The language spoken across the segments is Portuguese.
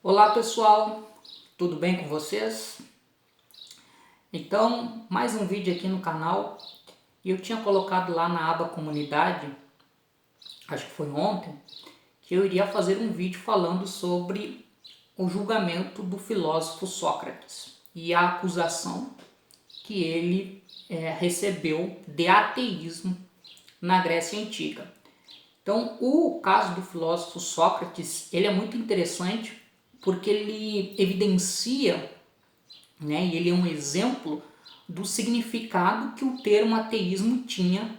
Olá pessoal, tudo bem com vocês? Então, mais um vídeo aqui no canal. E eu tinha colocado lá na aba comunidade, acho que foi ontem, que eu iria fazer um vídeo falando sobre o julgamento do filósofo Sócrates e a acusação que ele recebeu de ateísmo na Grécia Antiga. Então, o caso do filósofo Sócrates, ele é muito interessante porque ele evidencia, né, e ele é um exemplo do significado que o termo ateísmo tinha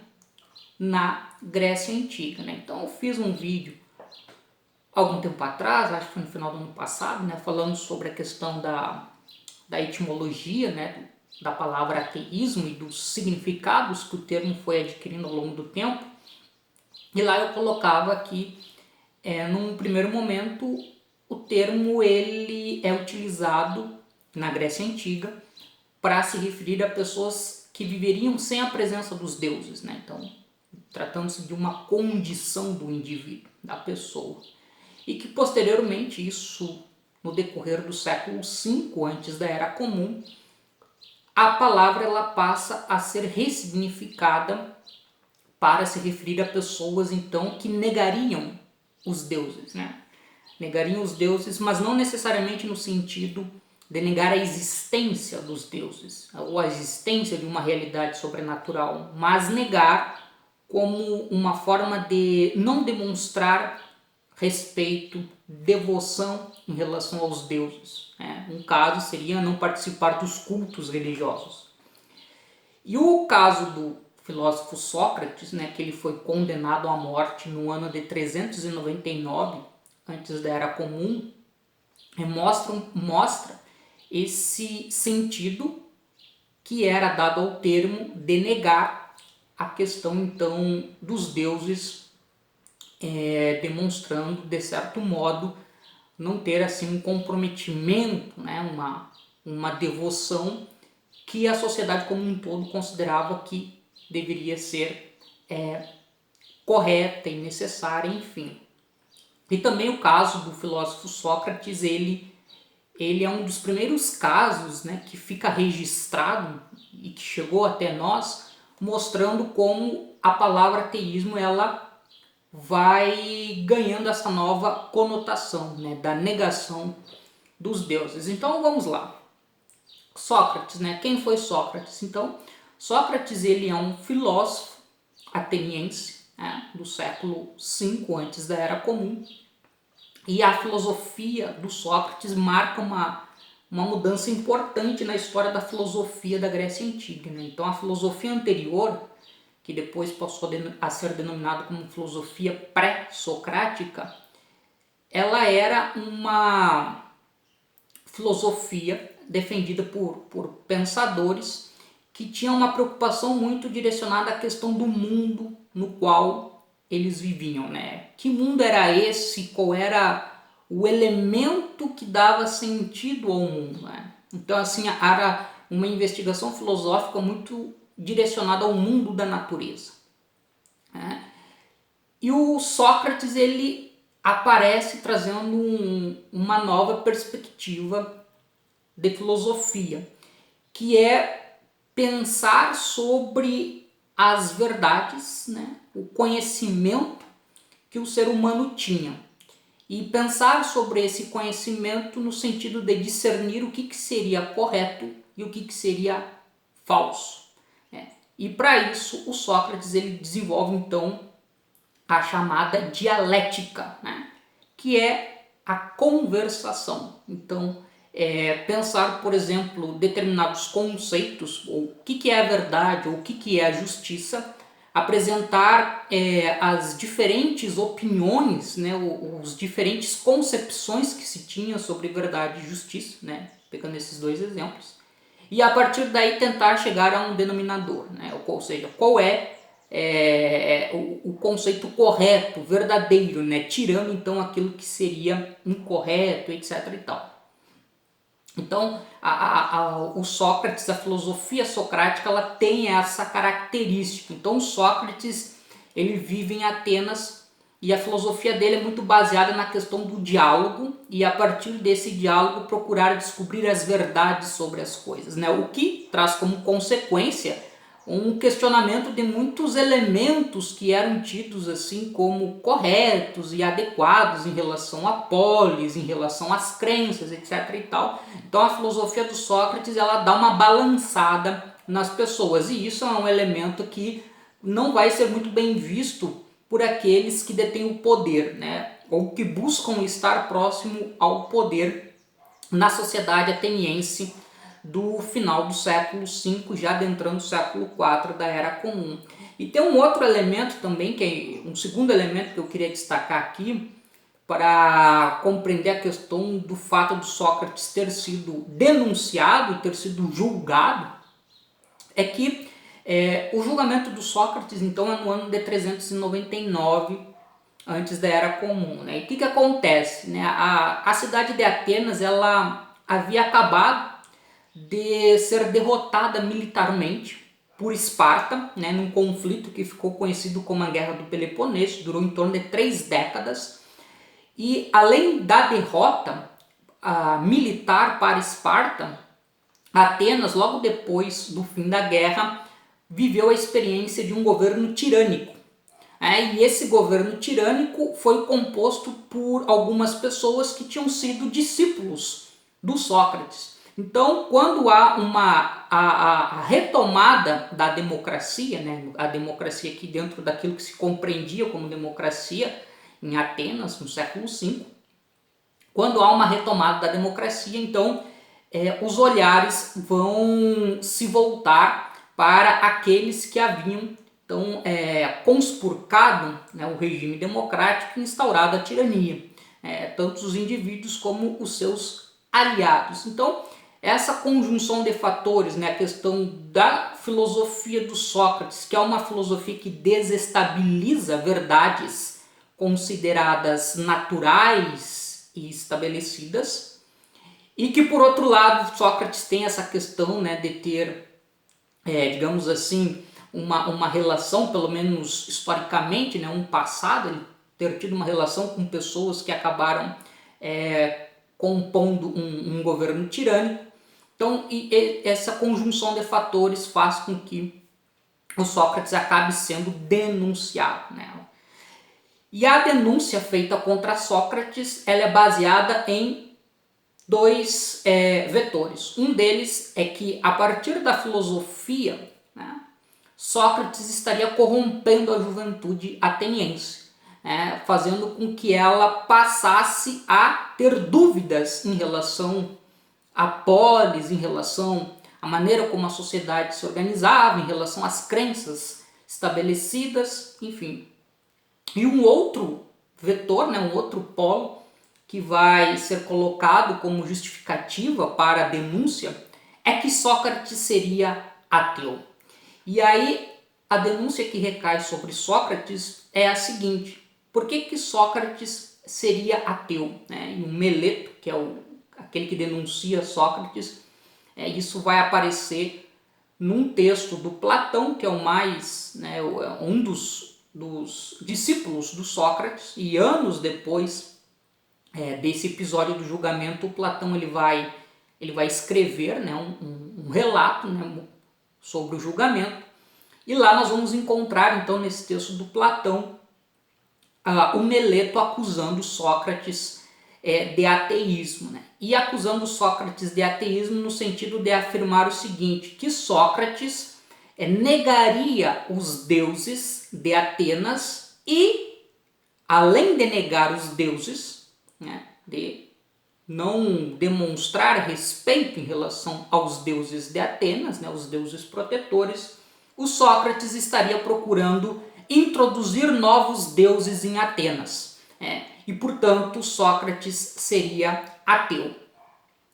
na Grécia Antiga. Né? Então eu fiz um vídeo algum tempo atrás, acho que foi no final do ano passado, né, falando sobre a questão da etimologia, né, da palavra ateísmo e dos significados que o termo foi adquirindo ao longo do tempo. E lá eu colocava que, num primeiro momento, o termo ele é utilizado na Grécia Antiga para se referir a pessoas que viveriam sem a presença dos deuses, né? Então, tratando-se de uma condição do indivíduo, da pessoa. E que posteriormente, isso no decorrer do século V, antes da Era Comum, a palavra ela passa a ser ressignificada para se referir a pessoas então que negariam os deuses, né? Negariam os deuses, mas não necessariamente no sentido de negar a existência dos deuses, ou a existência de uma realidade sobrenatural, mas negar como uma forma de não demonstrar respeito, devoção em relação aos deuses. Né? Um caso seria não participar dos cultos religiosos. E o caso do filósofo Sócrates, né, que ele foi condenado à morte no ano de 399, antes da Era Comum, mostra esse sentido que era dado ao termo de negar a questão então dos deuses, demonstrando de certo modo não ter assim um comprometimento, né, uma devoção que a sociedade como um todo considerava que deveria ser correta e necessária, enfim. E também o caso do filósofo Sócrates, ele é um dos primeiros casos, né, que fica registrado e que chegou até nós, mostrando como a palavra ateísmo ela vai ganhando essa nova conotação, né, da negação dos deuses. Então vamos lá. Sócrates, né? Quem foi Sócrates? Então, Sócrates ele é um filósofo ateniense, né, do século V antes da Era Comum. E a filosofia do Sócrates marca uma mudança importante na história da filosofia da Grécia Antiga. Né? Então a filosofia anterior, que depois passou a ser denominada como filosofia pré-socrática, ela era uma filosofia defendida por pensadores que tinham uma preocupação muito direcionada à questão do mundo no qual eles viviam, né? Que mundo era esse? Qual era o elemento que dava sentido ao mundo, né? Então, assim, era uma investigação filosófica muito direcionada ao mundo da natureza, né? E o Sócrates, ele aparece trazendo uma nova perspectiva de filosofia, que é pensar sobre as verdades, né? O conhecimento que o ser humano tinha. E pensar sobre esse conhecimento no sentido de discernir o que seria correto e o que seria falso. Né? E para isso o Sócrates ele desenvolve então a chamada dialética, né? Que é a conversação. Então, pensar, por exemplo, determinados conceitos, ou o que é a verdade, ou o que é a justiça, apresentar as diferentes opiniões, né, os diferentes concepções que se tinha sobre verdade e justiça, né, pegando esses dois exemplos, e a partir daí tentar chegar a um denominador, né, ou seja, qual é o conceito correto, verdadeiro, né, tirando então aquilo que seria incorreto, etc. e tal. Então, o Sócrates, a filosofia socrática, ela tem essa característica. Então, Sócrates ele vive em Atenas e a filosofia dele é muito baseada na questão do diálogo e a partir desse diálogo procurar descobrir as verdades sobre as coisas, né? O que traz como consequência um questionamento de muitos elementos que eram tidos assim como corretos e adequados em relação à polis, em relação às crenças, etc. e tal. Então a filosofia do Sócrates ela dá uma balançada nas pessoas e isso é um elemento que não vai ser muito bem visto por aqueles que detêm o poder, né? Ou que buscam estar próximo ao poder na sociedade ateniense do final do século V, já adentrando o século IV da Era Comum. E tem um outro elemento também, que é um segundo elemento que eu queria destacar aqui, para compreender a questão do fato de Sócrates ter sido denunciado, ter sido julgado, é que o julgamento do Sócrates, então, é no ano de 399, antes da Era Comum. Né? E o que acontece? Né? A cidade de Atenas ela havia acabado de ser derrotada militarmente por Esparta, né, num conflito que ficou conhecido como a Guerra do Peloponeso, durou em torno de 3 décadas, e além da derrota militar para Esparta, Atenas, logo depois do fim da guerra, viveu a experiência de um governo tirânico. E esse governo tirânico foi composto por algumas pessoas que tinham sido discípulos do Sócrates. Então, quando há a retomada da democracia, né, a democracia aqui dentro daquilo que se compreendia como democracia em Atenas, no século V, quando há uma retomada da democracia, então os olhares vão se voltar para aqueles que haviam então, conspurcado, né, o regime democrático e instaurado a tirania, tanto os indivíduos como os seus aliados. Então, essa conjunção de fatores, né, a questão da filosofia do Sócrates, que é uma filosofia que desestabiliza verdades consideradas naturais e estabelecidas, e que, por outro lado, Sócrates tem essa questão, né, de ter, digamos assim, uma relação, pelo menos historicamente, né, um passado, ele ter tido uma relação com pessoas que acabaram compondo um governo tirânico. Então, essa conjunção de fatores faz com que o Sócrates acabe sendo denunciado, né? E a denúncia feita contra Sócrates ela é baseada em 2 vetores. Um deles é que, a partir da filosofia, né, Sócrates estaria corrompendo a juventude ateniense, fazendo com que ela passasse a ter dúvidas em relação à polis, em relação à maneira como a sociedade se organizava, em relação às crenças estabelecidas, enfim. E um outro vetor, né, um outro polo que vai ser colocado como justificativa para a denúncia é que Sócrates seria ateu. E aí a denúncia que recai sobre Sócrates é a seguinte: por que Sócrates seria ateu? E o Meleto, que é aquele que denuncia Sócrates, isso vai aparecer num texto do Platão, que é o mais, um dos discípulos do Sócrates, e anos depois desse episódio do julgamento, o Platão ele vai escrever, né, um relato, né, sobre o julgamento, e lá nós vamos encontrar então nesse texto do Platão o Meleto acusando Sócrates de ateísmo, né? E acusando Sócrates de ateísmo no sentido de afirmar o seguinte, que Sócrates negaria os deuses de Atenas e, além de negar os deuses, né, de não demonstrar respeito em relação aos deuses de Atenas, né, os deuses protetores, o Sócrates estaria procurando introduzir novos deuses em Atenas. E, portanto, Sócrates seria ateu.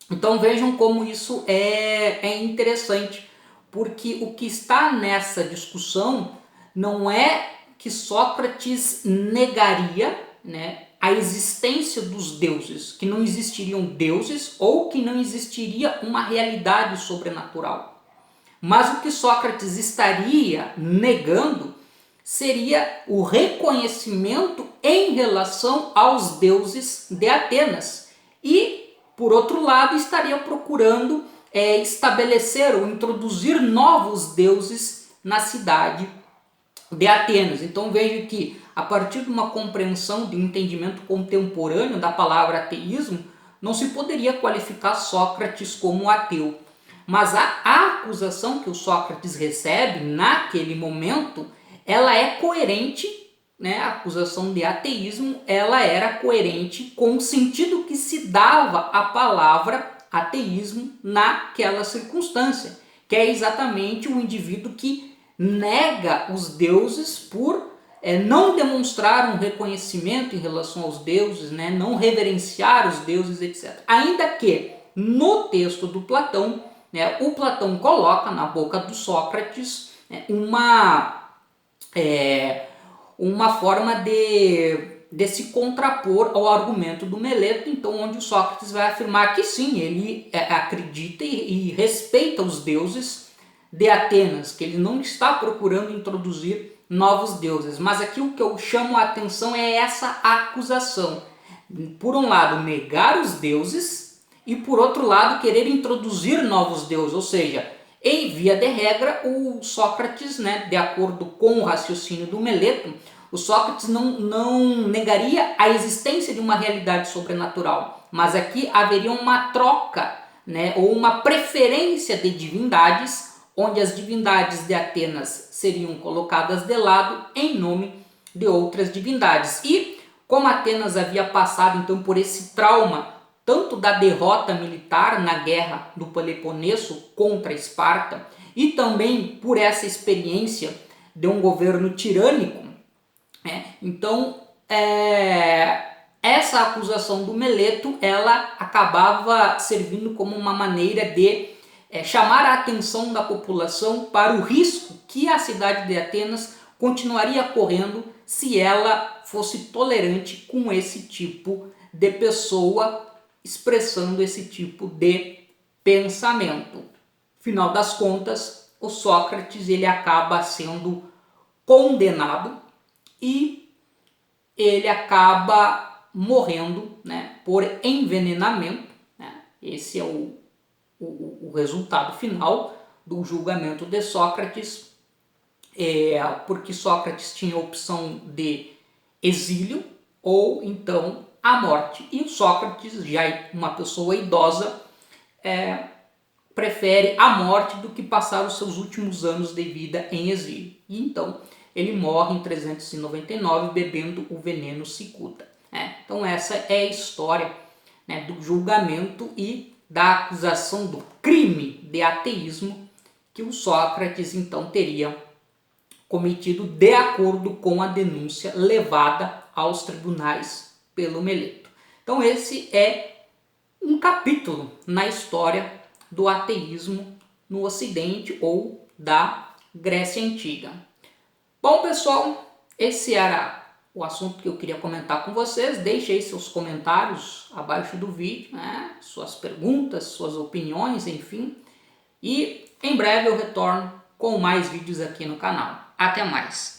Então vejam como isso é interessante, porque o que está nessa discussão não é que Sócrates negaria, né, a existência dos deuses, que não existiriam deuses ou que não existiria uma realidade sobrenatural. Mas o que Sócrates estaria negando seria o reconhecimento em relação aos deuses de Atenas. E, por outro lado, estaria procurando estabelecer ou introduzir novos deuses na cidade de Atenas. Então veja que, a partir de uma compreensão, de um entendimento contemporâneo da palavra ateísmo, não se poderia qualificar Sócrates como ateu. Mas a acusação que o Sócrates recebe naquele momento, ela é coerente, né? A acusação de ateísmo, ela era coerente com o sentido que se dava à palavra ateísmo naquela circunstância, que é exatamente o indivíduo que nega os deuses por não demonstrar um reconhecimento em relação aos deuses, né? Não reverenciar os deuses, etc. Ainda que no texto do Platão, né, o Platão coloca na boca do Sócrates uma forma de se contrapor ao argumento do Meleto, então, onde o Sócrates vai afirmar que sim, ele acredita e respeita os deuses de Atenas, que ele não está procurando introduzir novos deuses. Mas aqui o que eu chamo a atenção é essa acusação. Por um lado, negar os deuses e, por outro lado, querer introduzir novos deuses, ou seja, em via de regra, o Sócrates, né, de acordo com o raciocínio do Meleto, o Sócrates não negaria a existência de uma realidade sobrenatural, mas aqui haveria uma troca, né, ou uma preferência de divindades, onde as divindades de Atenas seriam colocadas de lado em nome de outras divindades. E como Atenas havia passado então por esse trauma, tanto da derrota militar na guerra do Peloponeso contra Esparta, e também por essa experiência de um governo tirânico, então essa acusação do Meleto, ela acabava servindo como uma maneira de chamar a atenção da população para o risco que a cidade de Atenas continuaria correndo se ela fosse tolerante com esse tipo de pessoa expressando esse tipo de pensamento. Final das contas, o Sócrates ele acaba sendo condenado e ele acaba morrendo, né, por envenenamento, né? Esse é o resultado final do julgamento de Sócrates, porque Sócrates tinha a opção de exílio ou então a morte. E o Sócrates, já uma pessoa idosa, prefere a morte do que passar os seus últimos anos de vida em exílio. E então ele morre em 399 bebendo o veneno cicuta. Então essa é a história, né, do julgamento e da acusação do crime de ateísmo que o Sócrates então teria cometido de acordo com a denúncia levada aos tribunais pelo Meleto. Então esse é um capítulo na história do ateísmo no Ocidente ou da Grécia Antiga. Bom, pessoal, esse era o assunto que eu queria comentar com vocês. Deixe aí seus comentários abaixo do vídeo, né? Suas perguntas, suas opiniões, enfim. E em breve eu retorno com mais vídeos aqui no canal. Até mais!